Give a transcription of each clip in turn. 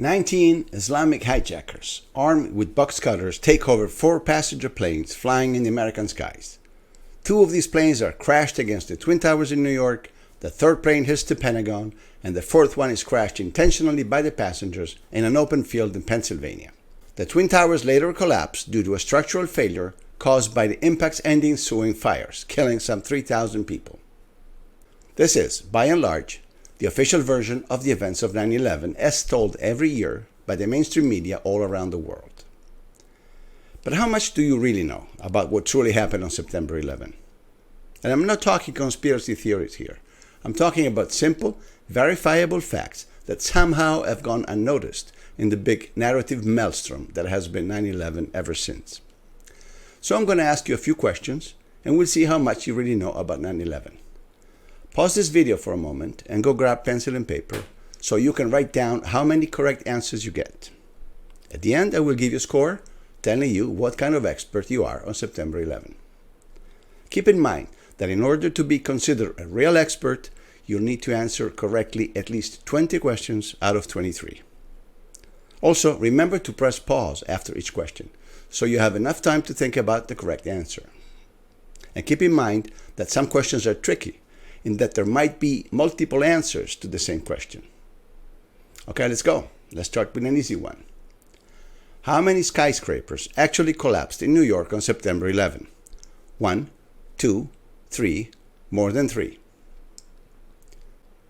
19 Islamic hijackers, armed with box cutters, take over 4 passenger planes flying in the American skies. 2 of these planes are crashed against the Twin Towers in New York, the 3rd plane hits the Pentagon, and the 4th one is crashed intentionally by the passengers in an open field in Pennsylvania. The Twin Towers later collapsed due to a structural failure caused by the impact's ending ensuing fires, killing some 3,000 people. This is, by and large, the official version of the events of 9/11 as told every year by the mainstream media all around the world. But how much do you really know about what truly happened on September 11? And I'm not talking conspiracy theories here. I'm talking about simple, verifiable facts that somehow have gone unnoticed in the big narrative maelstrom that has been 9/11 ever since. So I'm going to ask you a few questions and we'll see how much you really know about 9/11. Pause this video for a moment and go grab pencil and paper so you can write down how many correct answers you get. At the end, I will give you a score telling you what kind of expert you are on September 11. Keep in mind that in order to be considered a real expert, you'll need to answer correctly at least 20 questions out of 23. Also, remember to press pause after each question so you have enough time to think about the correct answer. And keep in mind that some questions are tricky, in that there might be multiple answers to the same question. Okay, let's go. Let's start with an easy one. How many skyscrapers actually collapsed in New York on September 11? 1, 2, 3, more than 3.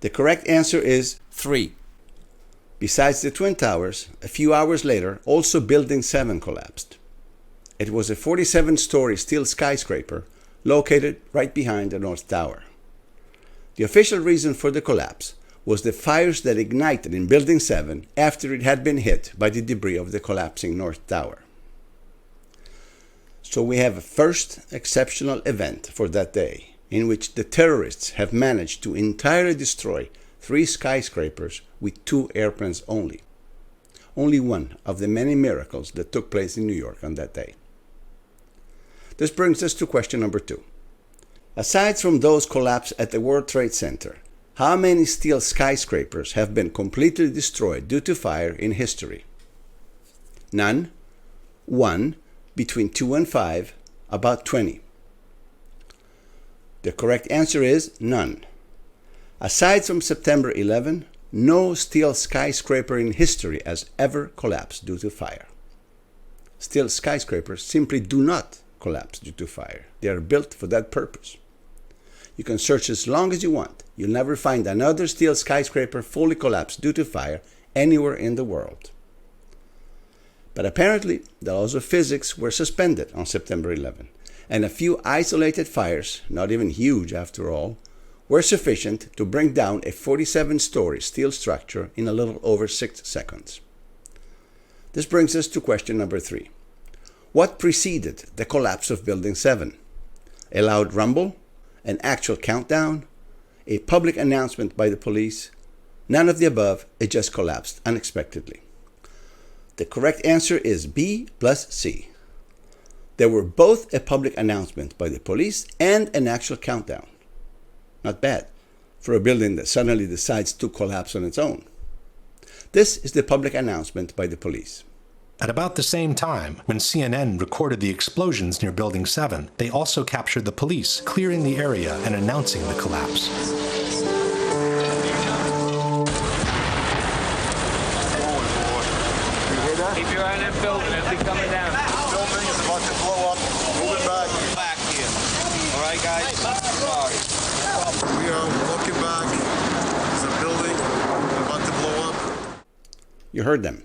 The correct answer is 3. Besides the Twin Towers, a few hours later, also Building 7 collapsed. It was a 47-story steel skyscraper located right behind the North Tower. The official reason for the collapse was the fires that ignited in Building 7 after it had been hit by the debris of the collapsing North Tower. So we have a first exceptional event for that day, in which the terrorists have managed to entirely destroy 3 skyscrapers with 2 airplanes only. Only one of the many miracles that took place in New York on that day. This brings us to question number 2. Aside from those collapsed at the World Trade Center, how many steel skyscrapers have been completely destroyed due to fire in history? None. 1. Between 2 and 5. About 20. The correct answer is none. Aside from September 11, no steel skyscraper in history has ever collapsed due to fire. Steel skyscrapers simply do not collapse due to fire. They are built for that purpose. You can search as long as you want. You'll never find another steel skyscraper fully collapsed due to fire anywhere in the world. But apparently, the laws of physics were suspended on September 11, and a few isolated fires, not even huge after all, were sufficient to bring down a 47-story steel structure in a little over 6 seconds. This brings us to question number 3. What preceded the collapse of Building 7? A loud rumble? An actual countdown? A public announcement by the police? None of the above, it just collapsed unexpectedly. The correct answer is B plus C. There were both a public announcement by the police and an actual countdown. Not bad for a building that suddenly decides to collapse on its own. This is the public announcement by the police. At about the same time, when CNN recorded the explosions near Building 7, they also captured the police clearing the area and announcing the collapse. Keep your eye on that building, it'll be coming down. The building is about to blow up. Moving back. Back here. All right, guys? Sorry. We are looking back. There's a building about to blow up. You heard them.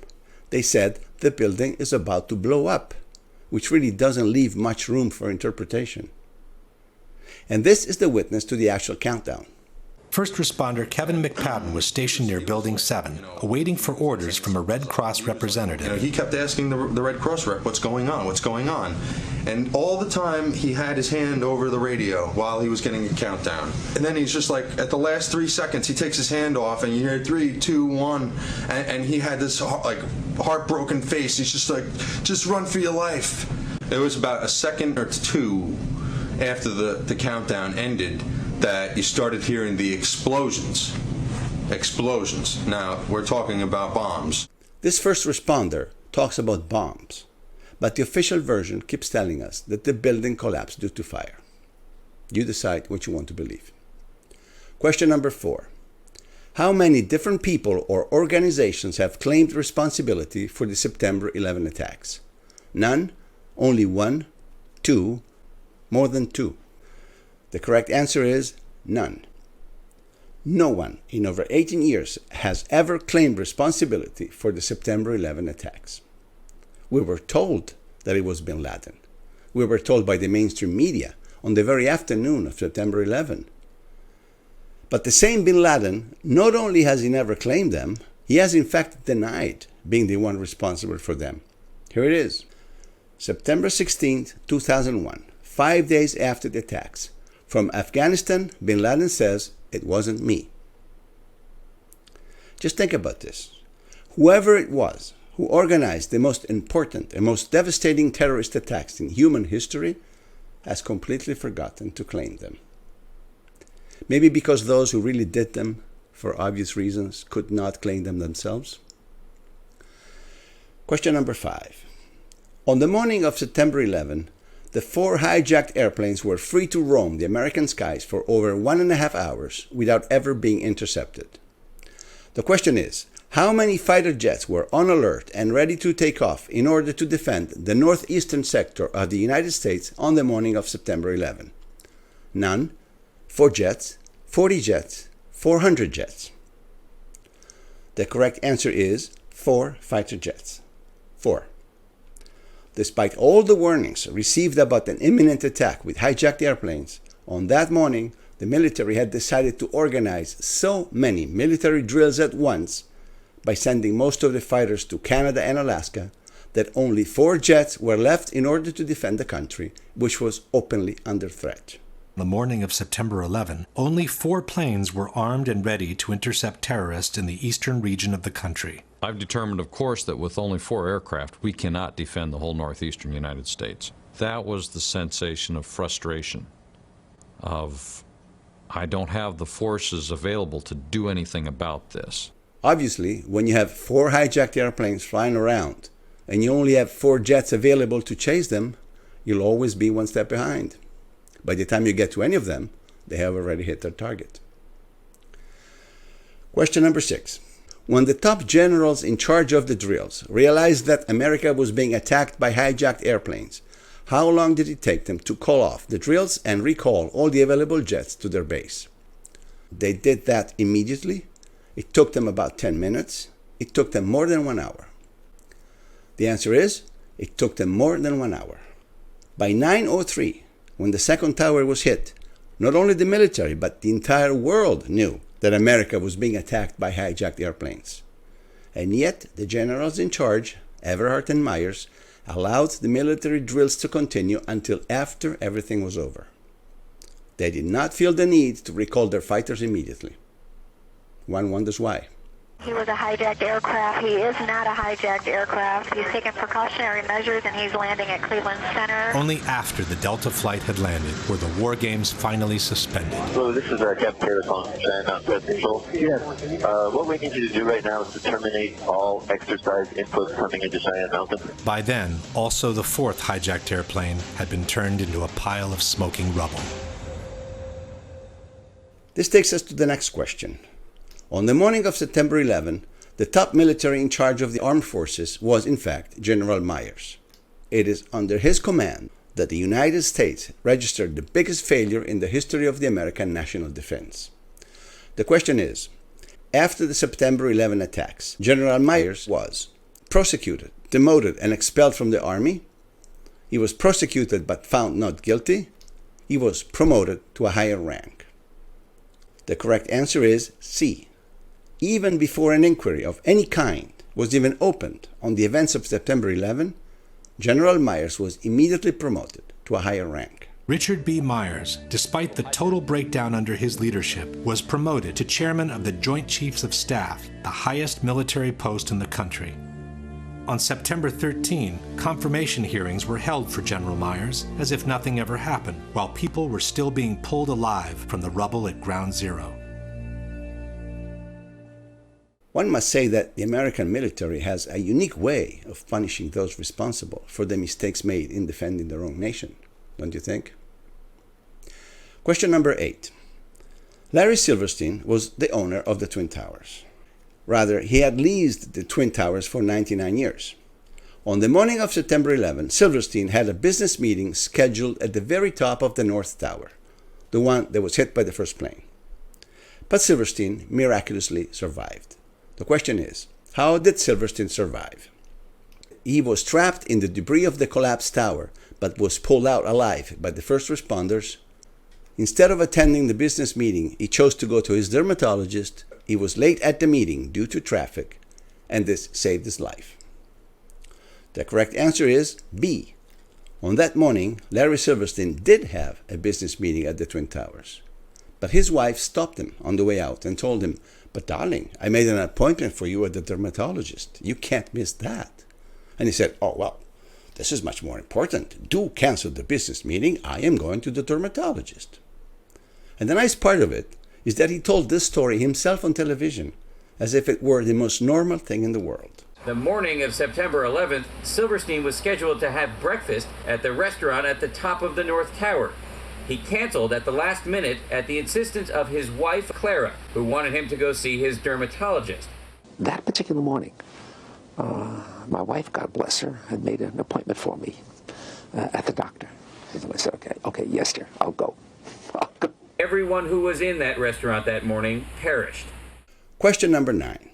They said the building is about to blow up, which really doesn't leave much room for interpretation. And this is the witness to the actual countdown. First responder Kevin McPadden was stationed near Building 7, awaiting for orders from a Red Cross representative. He kept asking the Red Cross rep, what's going on, what's going on? And all the time he had his hand over the radio while he was getting a countdown. And then he's just like, at the last 3 seconds, he takes his hand off and you hear 3, 2, 1, and he had this like heartbroken face. He's just like, just run for your life. It was about a second or 2 after the countdown ended that you started hearing the explosions. Now, we're talking about bombs. This first responder talks about bombs, but the official version keeps telling us that the building collapsed due to fire. You decide what you want to believe. Question number 4. How many different people or organizations have claimed responsibility for the September 11 attacks? None, only 1, 2, more than 2. The correct answer is none. No one in over 18 years has ever claimed responsibility for the September 11 attacks. We were told that it was bin Laden. We were told by the mainstream media on the very afternoon of September 11. But the same bin Laden, not only has he never claimed them, he has in fact denied being the one responsible for them. Here it is. September 16, 2001, 5 days after the attacks. From Afghanistan, bin Laden says, "It wasn't me." Just think about this. Whoever it was who organized the most important and most devastating terrorist attacks in human history has completely forgotten to claim them. Maybe because those who really did them, for obvious reasons, could not claim them themselves. Question number 5. On the morning of September 11, the 4 hijacked airplanes were free to roam the American skies for over 1.5 hours without ever being intercepted. The question is, how many fighter jets were on alert and ready to take off in order to defend the northeastern sector of the United States on the morning of September 11? None, 4 jets, 40 jets, 400 jets. The correct answer is 4 fighter jets. 4. Despite all the warnings received about an imminent attack with hijacked airplanes, on that morning, the military had decided to organize so many military drills at once by sending most of the fighters to Canada and Alaska that only 4 jets were left in order to defend the country, which was openly under threat. On the morning of September 11, only 4 planes were armed and ready to intercept terrorists in the eastern region of the country. I've determined, of course, that with only 4 aircraft, we cannot defend the whole northeastern United States. That was the sensation of frustration, of I don't have the forces available to do anything about this. Obviously, when you have 4 hijacked airplanes flying around and you only have 4 jets available to chase them, you'll always be one step behind. By the time you get to any of them, they have already hit their target. Question number 6. When the top generals in charge of the drills realized that America was being attacked by hijacked airplanes, how long did it take them to call off the drills and recall all the available jets to their base? They did that immediately. It took them about 10 minutes. It took them more than 1 hour. The answer is, it took them more than 1 hour. By 9:03, when the second tower was hit, not only the military, but the entire world knew that America was being attacked by hijacked airplanes. And yet, the generals in charge, Everhart and Myers, allowed the military drills to continue until after everything was over. They did not feel the need to recall their fighters immediately. One wonders why. He was a hijacked aircraft. He is not a hijacked aircraft. He's taking precautionary measures and he's landing at Cleveland Center. Only after the Delta flight had landed were the war games finally suspended. Hello, this is Captain Taylor calling from San Francisco. Yes. What we need you to do right now is to terminate all exercise inputs coming into Cheyenne Mountain. By then, also the 4th hijacked airplane had been turned into a pile of smoking rubble. This takes us to the next question. On the morning of September 11, the top military in charge of the armed forces was, in fact, General Myers. It is under his command that the United States registered the biggest failure in the history of the American national defense. The question is, after the September 11 attacks, General Myers was prosecuted, demoted, and expelled from the army. He was prosecuted but found not guilty. He was promoted to a higher rank. The correct answer is C. Even before an inquiry of any kind was even opened on the events of September 11, General Myers was immediately promoted to a higher rank. Richard B. Myers, despite the total breakdown under his leadership, was promoted to chairman of the Joint Chiefs of Staff, the highest military post in the country. On September 13, confirmation hearings were held for General Myers as if nothing ever happened, while people were still being pulled alive from the rubble at Ground Zero. One must say that the American military has a unique way of punishing those responsible for the mistakes made in defending their own nation, don't you think? Question number 8. Larry Silverstein was the owner of the Twin Towers. Rather, he had leased the Twin Towers for 99 years. On the morning of September 11, Silverstein had a business meeting scheduled at the very top of the North Tower, the one that was hit by the first plane. But Silverstein miraculously survived. The question is, how did Silverstein survive? He was trapped in the debris of the collapsed tower, but was pulled out alive by the first responders. Instead of attending the business meeting, he chose to go to his dermatologist. He was late at the meeting due to traffic, and this saved his life. The correct answer is B. On that morning, Larry Silverstein did have a business meeting at the Twin Towers. But his wife stopped him on the way out and told him, "But darling, I made an appointment for you at the dermatologist. You can't miss that." And he said, "Oh, well, this is much more important. Do cancel the business meeting. I am going to the dermatologist." And the nice part of it is that he told this story himself on television, as if it were the most normal thing in the world. The morning of September 11th, Silverstein was scheduled to have breakfast at the restaurant at the top of the North Tower. He canceled at the last minute at the insistence of his wife, Clara, who wanted him to go see his dermatologist. That particular morning, my wife, God bless her, had made an appointment for me at the doctor. And I said, okay, yes, dear, I'll go. Everyone who was in that restaurant that morning perished. Question number 9.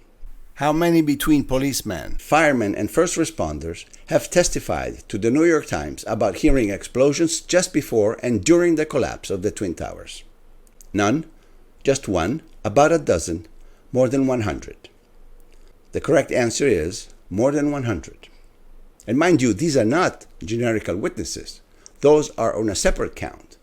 How many between policemen, firemen, and first responders have testified to the New York Times about hearing explosions just before and during the collapse of the Twin Towers? None, just one, about a dozen, more than 100. The correct answer is more than 100. And mind you, these are not generical witnesses. Those are on a separate count.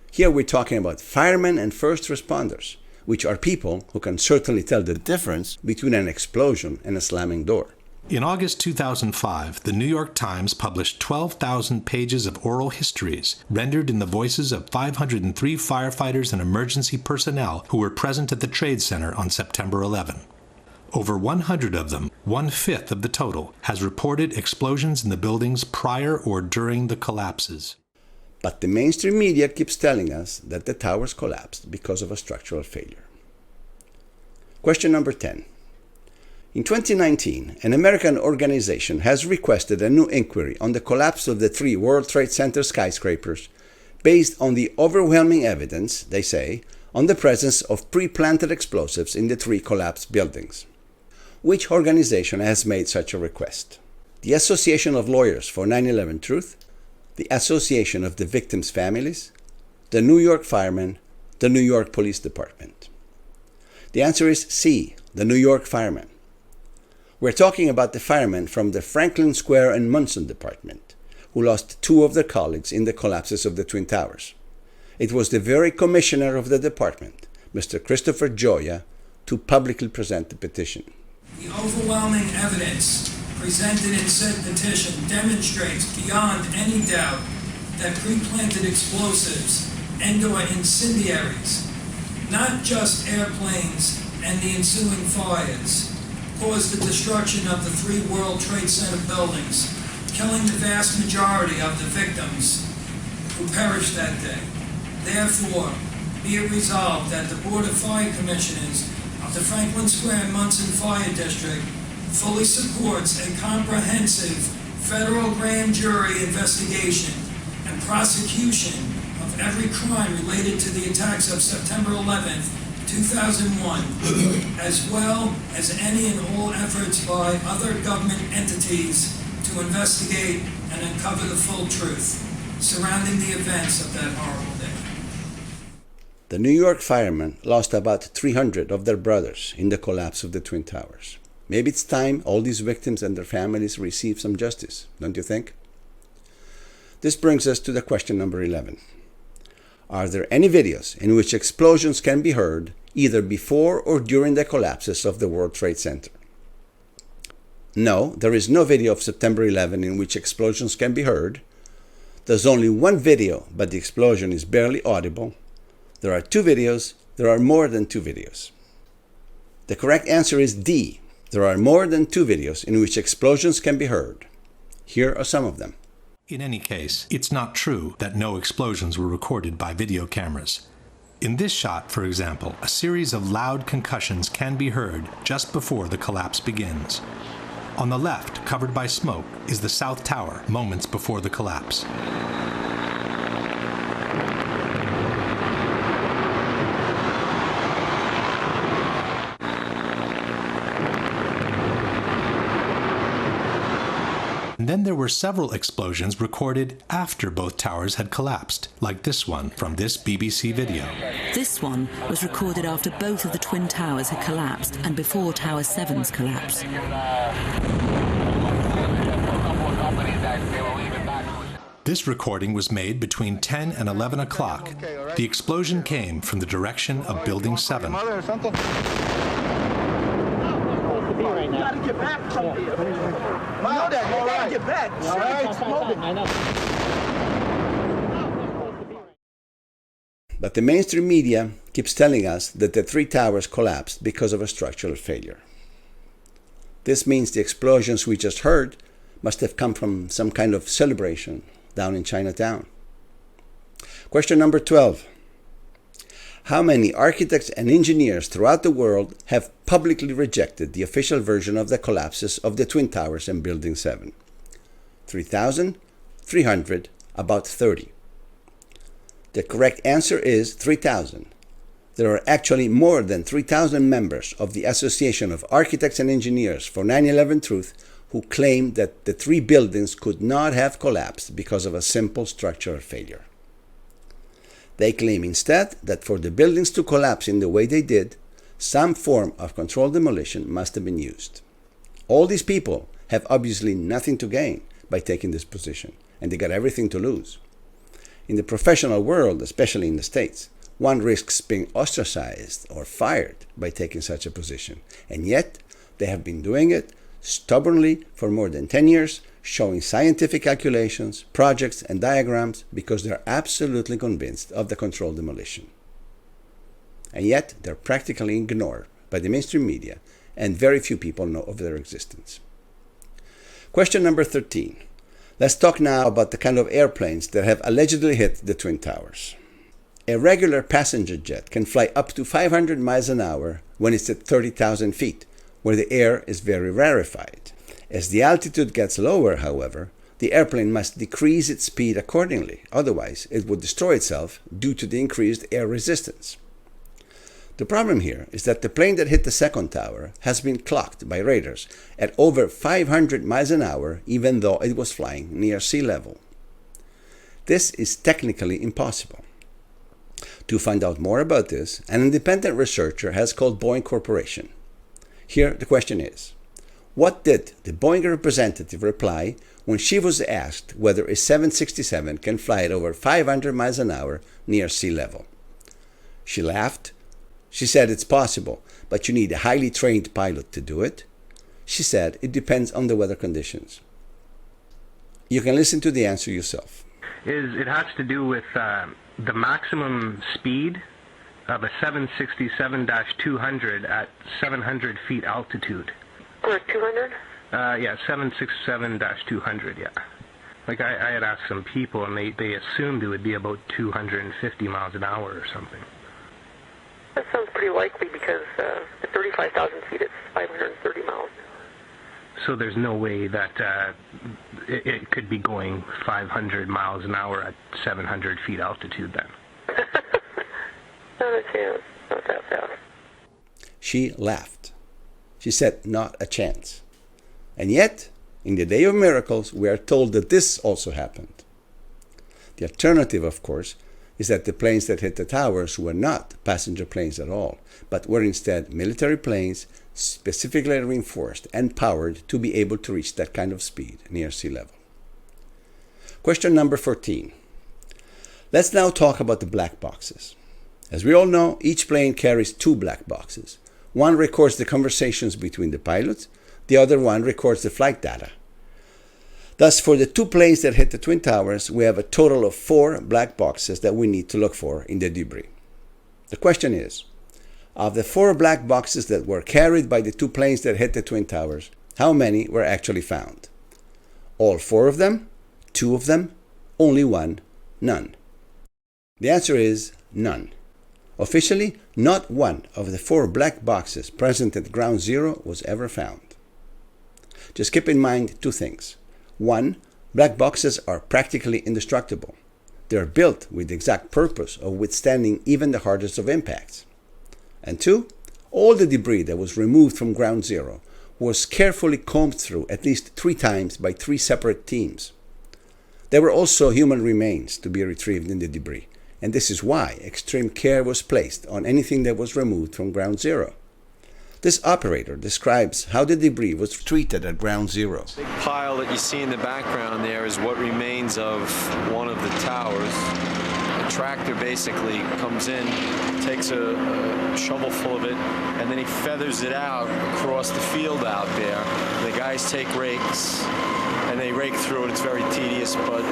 Here we're talking about firemen and first responders, which are people who can certainly tell the difference between an explosion and a slamming door. In August 2005, the New York Times published 12,000 pages of oral histories rendered in the voices of 503 firefighters and emergency personnel who were present at the Trade Center on September 11. Over 100 of them, 1/5 of the total, has reported explosions in the buildings prior or during the collapses. But the mainstream media keeps telling us that the towers collapsed because of a structural failure. Question number 10. In 2019, an American organization has requested a new inquiry on the collapse of the 3 World Trade Center skyscrapers based on the overwhelming evidence, they say, on the presence of pre-planted explosives in the 3 collapsed buildings. Which organization has made such a request? The Association of Lawyers for 9/11 Truth, the Association of the Victims' Families, the New York Firemen, the New York Police Department. The answer is C, the New York Firemen. We're talking about the firemen from the Franklin Square and Munson Department, who lost 2 of their colleagues in the collapses of the Twin Towers. It was the very commissioner of the department, Mr. Christopher Gioia, to publicly present the petition. The overwhelming evidence presented in said petition demonstrates beyond any doubt that pre-planted explosives and/or incendiaries, not just airplanes and the ensuing fires, caused the destruction of the 3 World Trade Center buildings, killing the vast majority of the victims who perished that day. Therefore, be it resolved that the Board of Fire Commissioners of the Franklin Square and Munson Fire District fully supports a comprehensive federal grand jury investigation and prosecution of every crime related to the attacks of September 11th, 2001, as well as any and all efforts by other government entities to investigate and uncover the full truth surrounding the events of that horrible day. The New York firemen lost about 300 of their brothers in the collapse of the Twin Towers. Maybe it's time all these victims and their families receive some justice, don't you think? This brings us to the question number 11. Are there any videos in which explosions can be heard either before or during the collapses of the World Trade Center? No, there is no video of September 11 in which explosions can be heard. There's only one video, but the explosion is barely audible. There are 2 videos. There are more than 2 videos. The correct answer is D. There are more than 2 videos in which explosions can be heard. Here are some of them. In any case, it's not true that no explosions were recorded by video cameras. In this shot, for example, a series of loud concussions can be heard just before the collapse begins. On the left, covered by smoke, is the South Tower moments before the collapse. And then there were several explosions recorded after both towers had collapsed, like this one from this BBC video. This one was recorded after both of the twin towers had collapsed and before Tower 7's collapse. This recording was made between 10 and 11 o'clock. The explosion came from the direction of Building 7. Right now. You gotta get back from here. You know that. You gotta get back. All right. I know. But the mainstream media keeps telling us that the 3 towers collapsed because of a structural failure. This means the explosions we just heard must have come from some kind of celebration down in Chinatown. Question number 12. How many architects and engineers throughout the world have publicly rejected the official version of the collapses of the Twin Towers and Building 7? 3,000, 300, about 30. The correct answer is 3,000. There are actually more than 3,000 members of the Association of Architects and Engineers for 9/11 Truth who claim that the 3 buildings could not have collapsed because of a simple structural failure. They claim instead that for the buildings to collapse in the way they did, some form of controlled demolition must have been used. All these people have obviously nothing to gain by taking this position, and they got everything to lose. In the professional world, especially in the States, one risks being ostracized or fired by taking such a position, and yet they have been doing it stubbornly for more than 10 years, showing scientific calculations, projects, and diagrams because they're absolutely convinced of the controlled demolition. And yet, they're practically ignored by the mainstream media, and very few people know of their existence. Question number 13. Let's talk now about the kind of airplanes that have allegedly hit the Twin Towers. A regular passenger jet can fly up to 500 miles an hour when it's at 30,000 feet, where the air is very rarefied. As the altitude gets lower, however, the airplane must decrease its speed accordingly, otherwise it would destroy itself due to the increased air resistance. The problem here is that the plane that hit the second tower has been clocked by radars at over 500 miles an hour, even though it was flying near sea level. This is technically impossible. To find out more about this, an independent researcher has called Boeing Corporation. Here the question is, what did the Boeing representative reply when she was asked whether a 767 can fly at over 500 miles an hour near sea level? She laughed. She said it's possible, but you need a highly trained pilot to do it. She said it depends on the weather conditions. You can listen to the answer yourself. It has to do with the maximum speed of a 767-200 at 700 feet altitude. Or 200? Yeah, 767-200, yeah. Like I had asked some people, and they assumed it would be about 250 miles an hour or something. That sounds pretty likely because at 35,000 feet it's 530 miles. So there's no way that it could be going 500 miles an hour at 700 feet altitude then? Not a chance. Not that fast. She laughed. She said, not a chance. And yet, in the day of miracles, we are told that this also happened. The alternative, of course, is that the planes that hit the towers were not passenger planes at all, but were instead military planes specifically reinforced and powered to be able to reach that kind of speed near sea level. Question number 14. Let's now talk about the black boxes. As we all know, each plane carries 2 black boxes. One records the conversations between the pilots, the other one records the flight data. Thus, for the 2 planes that hit the Twin Towers, we have a total of 4 black boxes that we need to look for in the debris. The question is, Of the 4 black boxes that were carried by the 2 planes that hit the Twin Towers, how many were actually found? All 4 of them? 2 of them? Only 1? None. The answer is none. Officially, not one of the 4 black boxes present at Ground Zero was ever found. Just keep in mind 2 things. 1, black boxes are practically indestructible. They are built with the exact purpose of withstanding even the hardest of impacts. And 2, all the debris that was removed from Ground Zero was carefully combed through at least 3 times by 3 separate teams. There were also human remains to be retrieved in the debris, and this is why extreme care was placed on anything that was removed from Ground Zero. This operator describes how the debris was treated at Ground Zero. The big pile that you see in the background there is what remains of one of the towers. A tractor basically comes in, takes a shovel full of it, and then he feathers it out across the field out there. The guys take rakes and they rake through it. It's very tedious, but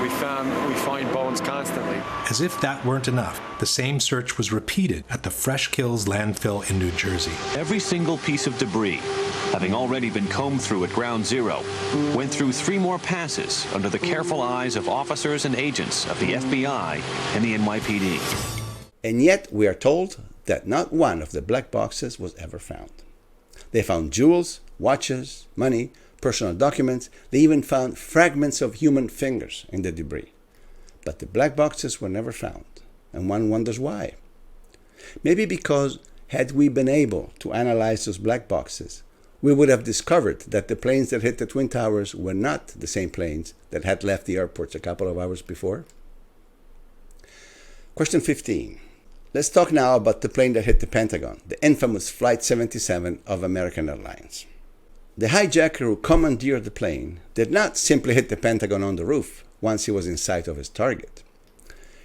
we find bones constantly. As if that weren't enough, the same search was repeated at the Fresh Kills landfill in New Jersey. Every single piece of debris, having already been combed through at Ground Zero, went through 3 more passes under the careful eyes of officers and agents of the FBI and the NYPD. And yet we are told that not one of the black boxes was ever found. They found jewels, watches, money, personal documents. They even found fragments of human fingers in the debris. But the black boxes were never found, and one wonders why. Maybe because had we been able to analyze those black boxes, we would have discovered that the planes that hit the Twin Towers were not the same planes that had left the airports a couple of hours before. Question 15. Let's talk now about the plane that hit the Pentagon, the infamous Flight 77 of American Airlines. The hijacker who commandeered the plane did not simply hit the Pentagon on the roof once he was in sight of his target.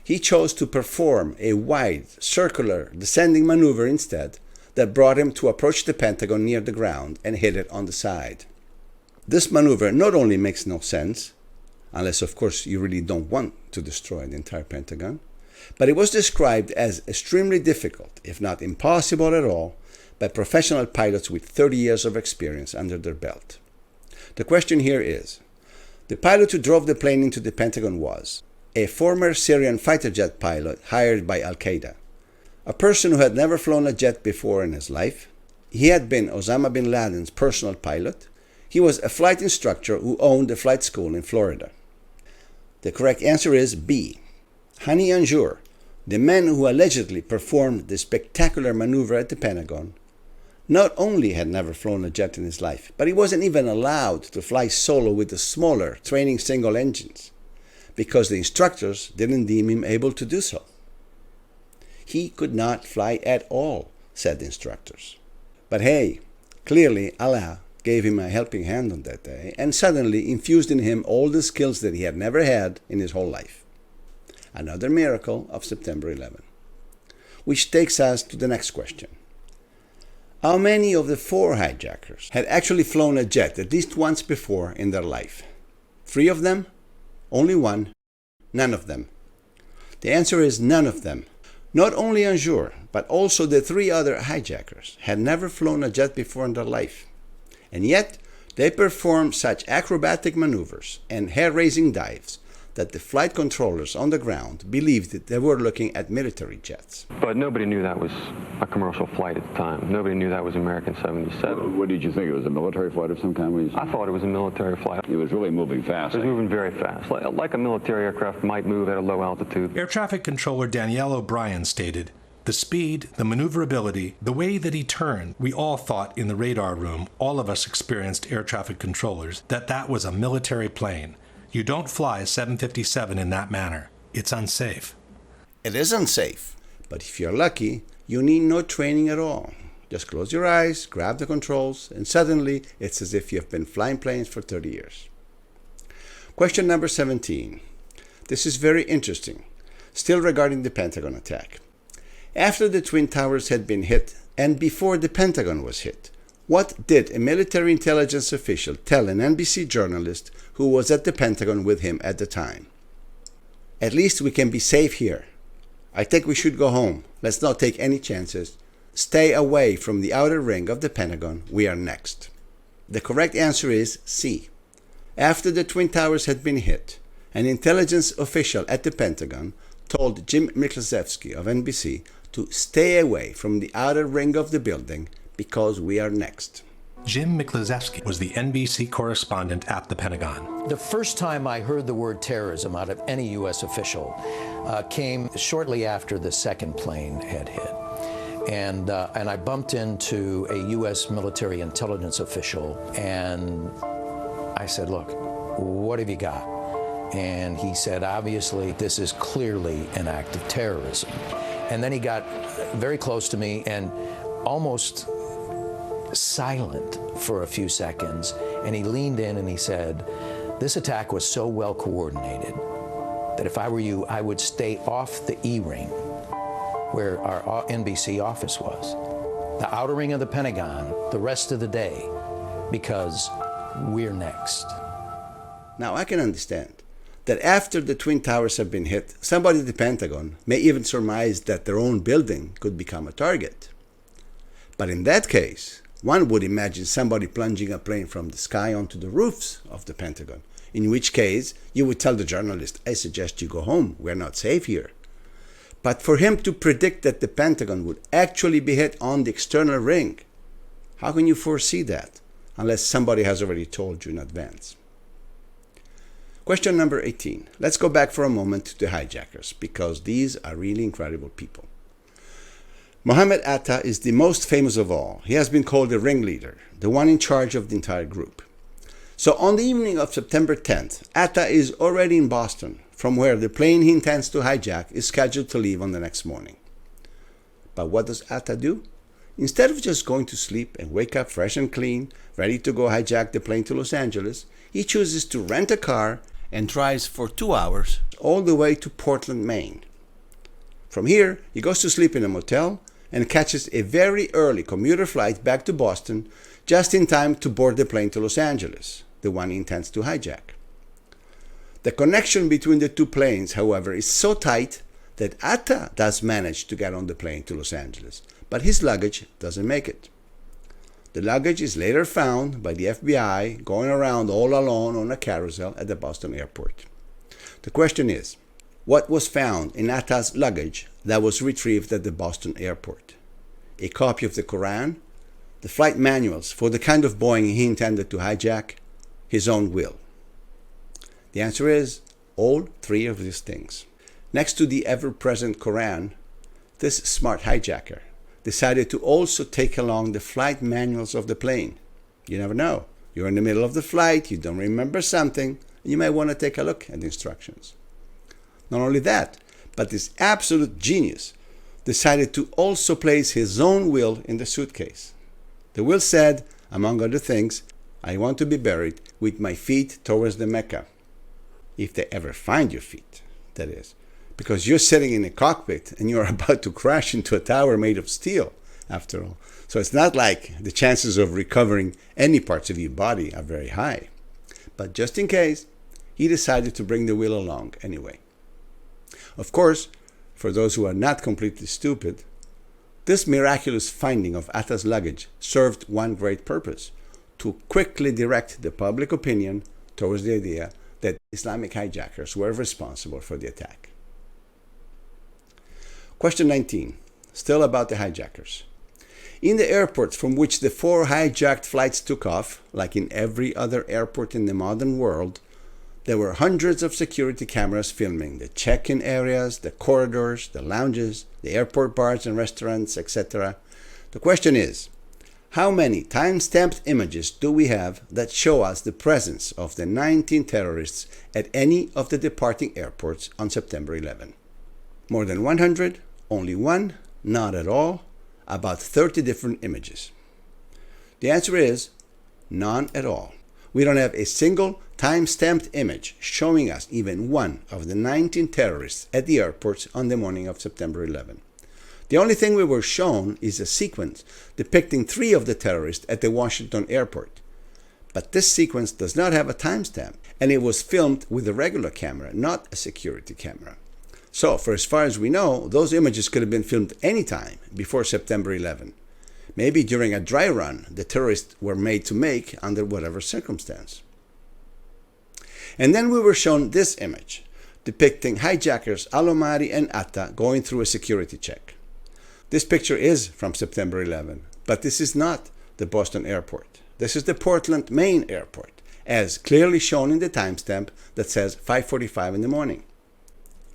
He chose to perform a wide, circular, descending maneuver instead that brought him to approach the Pentagon near the ground and hit it on the side. This maneuver not only makes no sense, unless of course you really don't want to destroy the entire Pentagon, but it was described as extremely difficult, if not impossible at all, by professional pilots with 30 years of experience under their belt. The question here is, the pilot who drove the plane into the Pentagon was a former Syrian fighter jet pilot hired by Al-Qaeda, a person who had never flown a jet before in his life. He had been Osama bin Laden's personal pilot. He was a flight instructor who owned a flight school in Florida. The correct answer is B. Hani Anjour, the man who allegedly performed the spectacular maneuver at the Pentagon, not only had never flown a jet in his life, but he wasn't even allowed to fly solo with the smaller training single engines, because the instructors didn't deem him able to do so. He could not fly at all, said the instructors. But hey, clearly Allah gave him a helping hand on that day and suddenly infused in him all the skills that he had never had in his whole life. Another miracle of September 11. Which takes us to the next question. How many of the 4 hijackers had actually flown a jet at least once before in their life? 3 of them? Only 1? None of them. The answer is none of them. Not only Anjour, but also the 3 other hijackers had never flown a jet before in their life. And yet, they performed such acrobatic maneuvers and hair-raising dives that the flight controllers on the ground believed that they were looking at military jets. But nobody knew that was a commercial flight at the time. Nobody knew that was American 77. What did you think? It was a military flight of some kind? I thought it was a military flight. It was really moving fast. It was moving very fast, like a military aircraft might move at a low altitude. Air traffic controller Danielle O'Brien stated, "The speed, the maneuverability, the way that he turned, we all thought in the radar room, all of us experienced air traffic controllers, that was a military plane. You don't fly a 757 in that manner. It's unsafe." It is unsafe, but if you're lucky, you need no training at all. Just close your eyes, grab the controls, and suddenly it's as if you've been flying planes for 30 years. Question number 17. This is very interesting, still regarding the Pentagon attack. After the Twin Towers had been hit, and before the Pentagon was hit, what did a military intelligence official tell an NBC journalist who was at the Pentagon with him at the time? At least we can be safe here. I think we should go home. Let's not take any chances. stay away from the outer ring of the Pentagon, we are next. The correct answer is C. After the Twin Towers had been hit, an intelligence official at the Pentagon told Jim Miklaszewski of NBC to stay away from the outer ring of the building because we are next. Jim Miklaszewski was the NBC correspondent at the Pentagon. The first time I heard the word terrorism out of any U.S. official came shortly after the second plane had hit. And I bumped into a U.S. military intelligence official, and I said, look, what have you got? And he said, obviously, this is clearly an act of terrorism. And then he got very close to me and almost silent for a few seconds, and he leaned in and he said, this attack was so well coordinated that if I were you, I would stay off the E-ring where our NBC office was, the outer ring of the Pentagon, the rest of the day, because we're next. Now I can understand that after the Twin Towers have been hit, somebody at the Pentagon may even surmise that their own building could become a target. But in that case, one would imagine somebody plunging a plane from the sky onto the roofs of the Pentagon, in which case you would tell the journalist, I suggest you go home, we're not safe here. But for him to predict that the Pentagon would actually be hit on the external ring, how can you foresee that unless somebody has already told you in advance? Question number 18. Let's go back for a moment to the hijackers, because these are really incredible people. Mohammed Atta is the most famous of all. He has been called the ringleader, the one in charge of the entire group. So on the evening of September 10th, Atta is already in Boston, from where the plane he intends to hijack is scheduled to leave on the next morning. But what does Atta do? Instead of just going to sleep and wake up fresh and clean, ready to go hijack the plane to Los Angeles, he chooses to rent a car and drives for 2 hours all the way to Portland, Maine. From here, he goes to sleep in a motel and catches a very early commuter flight back to Boston just in time to board the plane to Los Angeles, the one he intends to hijack. The connection between the two planes, however, is so tight that Atta does manage to get on the plane to Los Angeles, but his luggage doesn't make it. The luggage is later found by the FBI going around all alone on a carousel at the Boston airport. The question is, what was found in Atta's luggage that was retrieved at the Boston airport? A copy of the Quran, the flight manuals for the kind of Boeing he intended to hijack, his own will. The answer is all three of these things. Next to the ever-present Quran, this smart hijacker decided to also take along the flight manuals of the plane. You never know. You're in the middle of the flight, you don't remember something, and you may want to take a look at the instructions. Not only that, but this absolute genius decided to also place his own will in the suitcase. The will said, among other things, I want to be buried with my feet towards the Mecca. If they ever find your feet, that is. Because you're sitting in a cockpit and you're about to crash into a tower made of steel, after all. So it's not like the chances of recovering any parts of your body are very high. But just in case, he decided to bring the will along anyway. Of course, for those who are not completely stupid, this miraculous finding of Atta's luggage served one great purpose: to quickly direct the public opinion towards the idea that Islamic hijackers were responsible for the attack. Question 19, still about the hijackers. In the airports from which the 4 hijacked flights took off, like in every other airport in the modern world, there were hundreds of security cameras filming the check-in areas, the corridors, the lounges, the airport bars and restaurants, etc. The question is, how many time-stamped images do we have that show us the presence of the 19 terrorists at any of the departing airports on September 11? More than 100? Only one? Not at all? About 30 different images. The answer is none at all. We don't have a single time-stamped image showing us even one of the 19 terrorists at the airports on the morning of September 11. The only thing we were shown is a sequence depicting 3 of the terrorists at the Washington airport. But this sequence does not have a timestamp, and it was filmed with a regular camera, not a security camera. So, for as far as we know, those images could have been filmed anytime before September 11. Maybe during a dry run the terrorists were made to make under whatever circumstance. And then we were shown this image, depicting hijackers Alomari and Atta going through a security check. This picture is from September 11, but this is not the Boston airport. This is the Portland, Maine airport, as clearly shown in the timestamp that says 5:45 in the morning.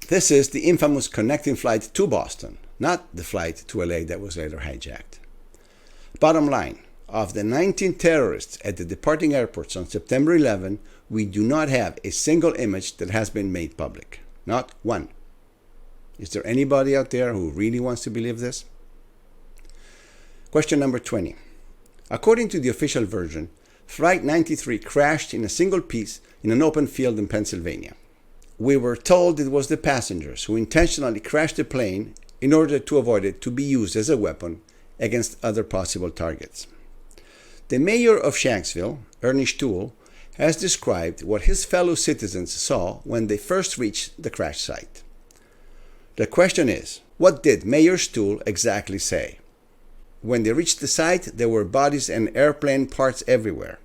This is the infamous connecting flight to Boston, not the flight to LA that was later hijacked. Bottom line, of the 19 terrorists at the departing airports on September 11, we do not have a single image that has been made public. Not one. Is there anybody out there who really wants to believe this? Question number 20. According to the official version, Flight 93 crashed in a single piece in an open field in Pennsylvania. We were told it was the passengers who intentionally crashed the plane in order to avoid it to be used as a weapon against other possible targets. The mayor of Shanksville, Mayor Stuhl, has described what his fellow citizens saw when they first reached the crash site. The question is, what did Mayor Stuhl exactly say? When they reached the site, there were bodies and airplane parts everywhere.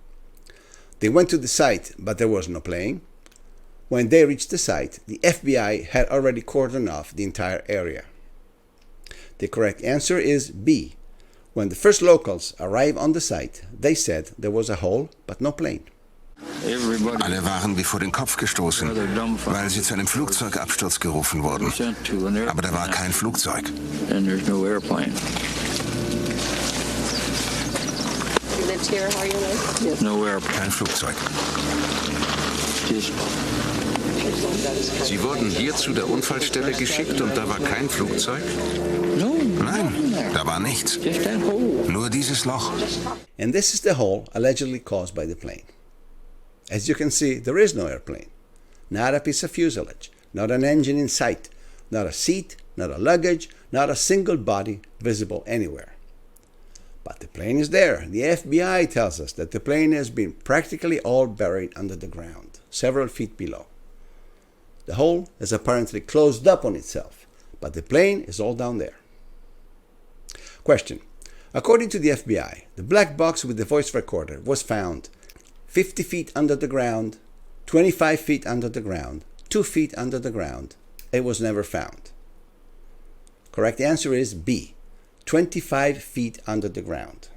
They went to the site, but there was no plane. When they reached the site, the FBI had already cordoned off the entire area. The correct answer is B. When the first locals arrived on the site, they said there was a hole, but no plane. Alle waren wie vor den Kopf gestoßen, weil sie zu einem Flugzeugabsturz gerufen wurden. Aber da war kein Flugzeug. And there's no airplane. You lived here all your life? Yes. No airplane. Kein Flugzeug. Just Sie wurden hier zu der Unfallstelle geschickt und da war kein Flugzeug? Nein, da war nichts. Nur dieses Loch. And this is the hole allegedly caused by the plane. As you can see, there is no airplane. Not a piece of fuselage, not an engine in sight, not a seat, not a luggage, not a single body visible anywhere. But the plane is there. The FBI tells us that the plane has been practically all buried under the ground, several feet below. The hole has apparently closed up on itself, but the plane is all down there. Question. According to the FBI, the black box with the voice recorder was found 50 feet under the ground, 25 feet under the ground, 2 feet under the ground. It was never found. Correct answer is B. 25 feet under the ground.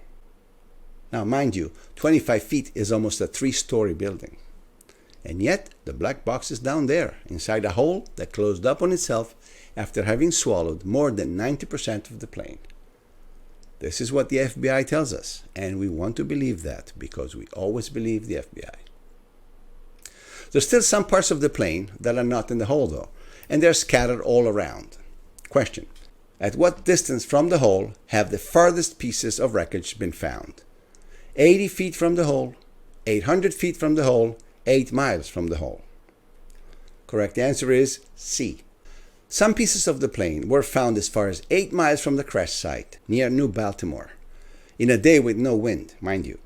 Now, mind you, 25 feet is almost a 3-story building. And yet, the black box is down there, inside a hole that closed up on itself after having swallowed more than 90% of the plane. This is what the FBI tells us, and we want to believe that because we always believe the FBI. There's still some parts of the plane that are not in the hole, though, and they're scattered all around. Question. At what distance from the hole have the farthest pieces of wreckage been found? 80 feet from the hole, 800 feet from the hole, 8 miles from the hole. Correct answer is C. Some pieces of the plane were found as far as 8 miles from the crash site, near New Baltimore, in a day with no wind, mind you.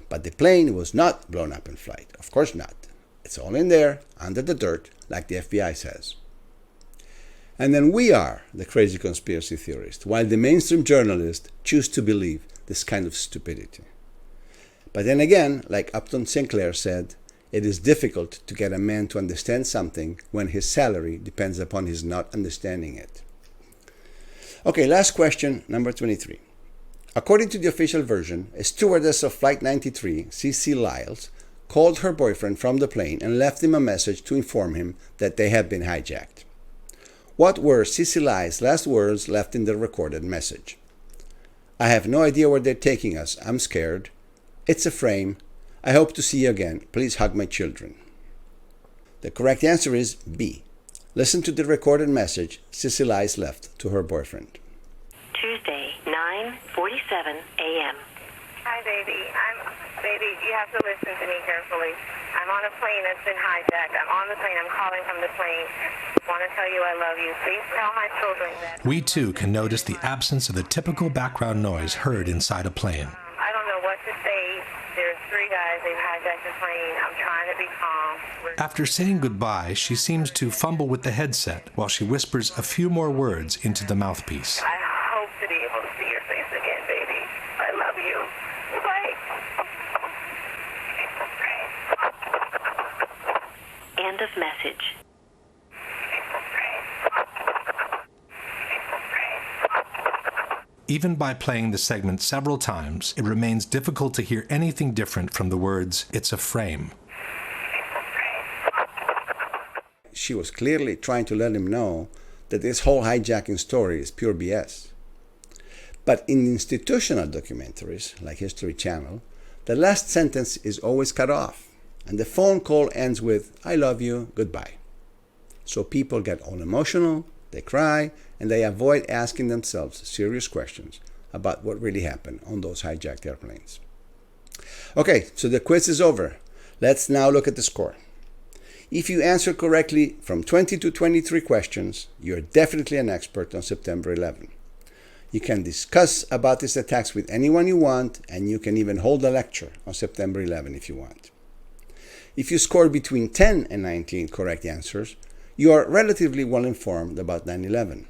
But the plane was not blown up in flight. Of course not. It's all in there, under the dirt, like the FBI says. And then we are the crazy conspiracy theorists, while the mainstream journalists choose to believe this kind of stupidity. But then again, like Upton Sinclair said, it is difficult to get a man to understand something when his salary depends upon his not understanding it. Okay, last question, number 23. According to the official version, a stewardess of Flight 93, Cee Cee Lyles, called her boyfriend from the plane and left him a message to inform him that they had been hijacked. What were Cee Cee Lyles' last words left in the recorded message? I have no idea where they're taking us. I'm scared. It's a frame. I hope to see you again. Please hug my children. The correct answer is B. Listen to the recorded message Cee Cee Lyles left to her boyfriend. Tuesday, 9:47 a.m. Hi, baby. Baby, you have to listen to me carefully. I'm on a plane that's been hijacked. I'm on the plane. I'm calling from the plane. I want to tell you I love you. Please tell my children that. We too can notice the absence of the typical background noise heard inside a plane. I don't know what to say. There's 3 guys. They've hijacked the plane. I'm trying to be calm. After saying goodbye, she seems to fumble with the headset while she whispers a few more words into the mouthpiece. I hope to be able to see your face again, baby. I love you. Bye. End of message. Even by playing the segment several times, it remains difficult to hear anything different from the words, "It's a frame." She was clearly trying to let him know that this whole hijacking story is pure BS. But in institutional documentaries, like History Channel, the last sentence is always cut off, and the phone call ends with, "I love you, goodbye." So people get all emotional, they cry, and they avoid asking themselves serious questions about what really happened on those hijacked airplanes. Okay, so the quiz is over. Let's now look at the score. If you answer correctly from 20 to 23 questions, you're definitely an expert on September 11. You can discuss about these attacks with anyone you want, and you can even hold a lecture on September 11 if you want. If you score between 10 and 19 correct answers, you are relatively well informed about 9/11.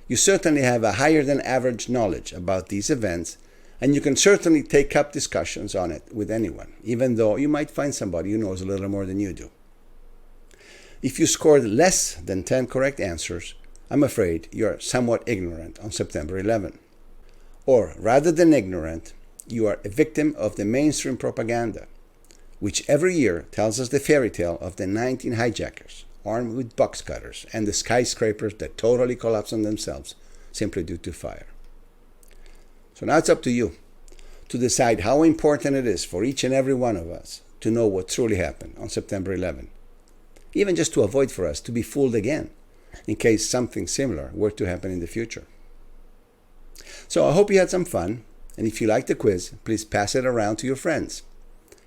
You certainly have a higher than average knowledge about these events, and you can certainly take up discussions on it with anyone, even though you might find somebody who knows a little more than you do. If you scored less than 10 correct answers, I'm afraid you're somewhat ignorant on September 11. Or, rather than ignorant, you are a victim of the mainstream propaganda, which every year tells us the fairy tale of the 19 hijackers, armed with box cutters, and the skyscrapers that totally collapse on themselves simply due to fire. So now it's up to you to decide how important it is for each and every one of us to know what truly happened on September 11, even just to avoid for us to be fooled again in case something similar were to happen in the future. So I hope you had some fun, and if you like the quiz, please pass it around to your friends.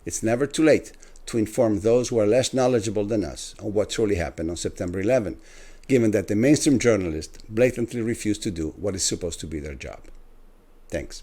It's never too late to inform those who are less knowledgeable than us on what truly happened on September 11, given that the mainstream journalists blatantly refuse to do what is supposed to be their job. Thanks.